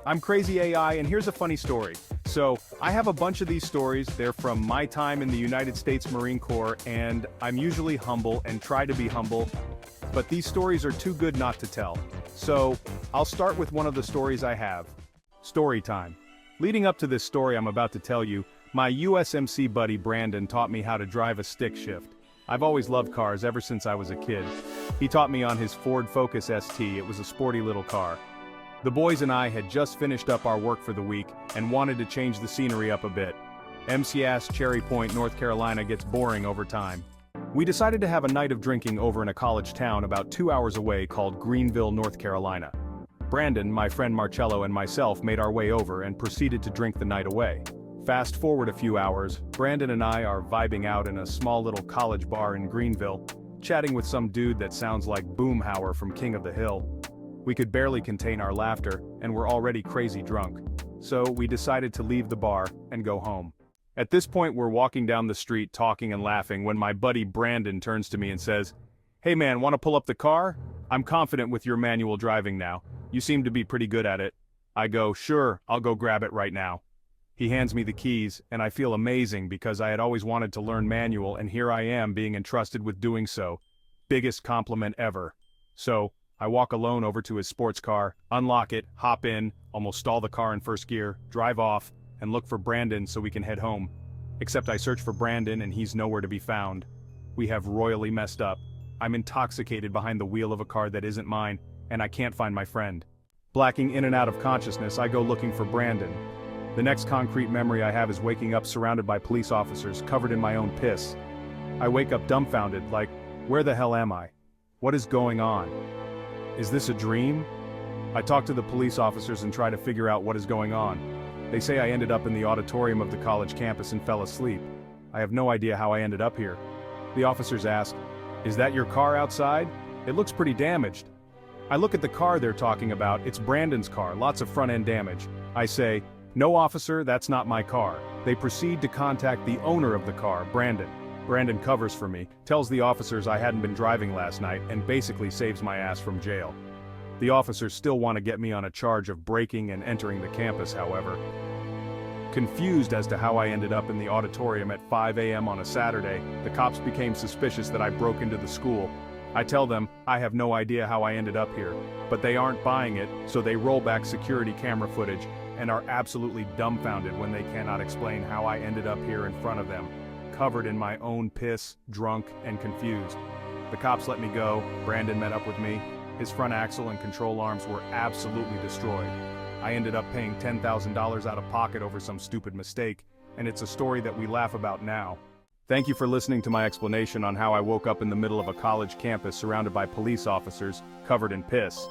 I'm Crazy AI, and here's a funny story. So, I have a bunch of these stories. They're from my time in the United States Marine Corps, and I'm usually humble and try to be humble, but these stories are too good not to tell. So, I'll start with one of the stories I have. Story time. Leading up to this story I'm about to tell you, my USMC buddy Brandon taught me how to drive a stick shift. I've always loved cars ever since I was a kid. He taught me on his Ford Focus ST. It was a sporty little car. The boys and I had just finished up our work for the week and wanted to change the scenery up a bit. MCAS Cherry Point, North Carolina gets boring over time. We decided to have a night of drinking over in a college town about 2 hours away called Greenville, North Carolina. Brandon, my friend Marcello, and myself made our way over and proceeded to drink the night away. Fast forward a few hours, Brandon and I are vibing out in a small little college bar in Greenville, chatting with some dude that sounds like Boomhauer from King of the Hill. We could barely contain our laughter, and were already crazy drunk. So we decided to leave the bar and go home. At this point we're walking down the street talking and laughing when my buddy Brandon turns to me and says, "Hey man, wanna pull up the car? I'm confident with your manual driving now. You seem to be pretty good at it." I go, "Sure, I'll go grab it right now." He hands me the keys, and I feel amazing because I had always wanted to learn manual, and here I am being entrusted with doing so. Biggest compliment ever. So, I walk alone over to his sports car, unlock it, hop in, almost stall the car in first gear, drive off, and look for Brandon so we can head home. Except I search for Brandon and he's nowhere to be found. We have royally messed up. I'm intoxicated behind the wheel of a car that isn't mine, and I can't find my friend. Blacking in and out of consciousness, I go looking for Brandon. The next concrete memory I have is waking up surrounded by police officers, covered in my own piss. I wake up dumbfounded, like, where the hell am I? What is going on? Is this a dream? I talk to the police officers and try to figure out what is going on. They say I ended up in the auditorium of the college campus and fell asleep. I have no idea how I ended up here. The officers ask, "Is that your car outside? It looks pretty damaged." I look at the car they're talking about. It's Brandon's car, lots of front-end damage. I say, "No officer, that's not my car." They proceed to contact the owner of the car, Brandon. Brandon covers for me, tells the officers I hadn't been driving last night, and basically saves my ass from jail. The officers still want to get me on a charge of breaking and entering the campus, however. Confused as to how I ended up in the auditorium at 5 a.m. on a Saturday, the cops became suspicious that I broke into the school. I tell them I have no idea how I ended up here, but they aren't buying it, so they roll back security camera footage and are absolutely dumbfounded when they cannot explain how I ended up here in front of them, covered in my own piss, drunk, and confused. The cops let me go. Brandon met up with me. His front axle and control arms were absolutely destroyed. I ended up paying $10,000 out of pocket over some stupid mistake, and it's a story that we laugh about now. Thank you for listening to my explanation on how I woke up in the middle of a college campus surrounded by police officers, covered in piss.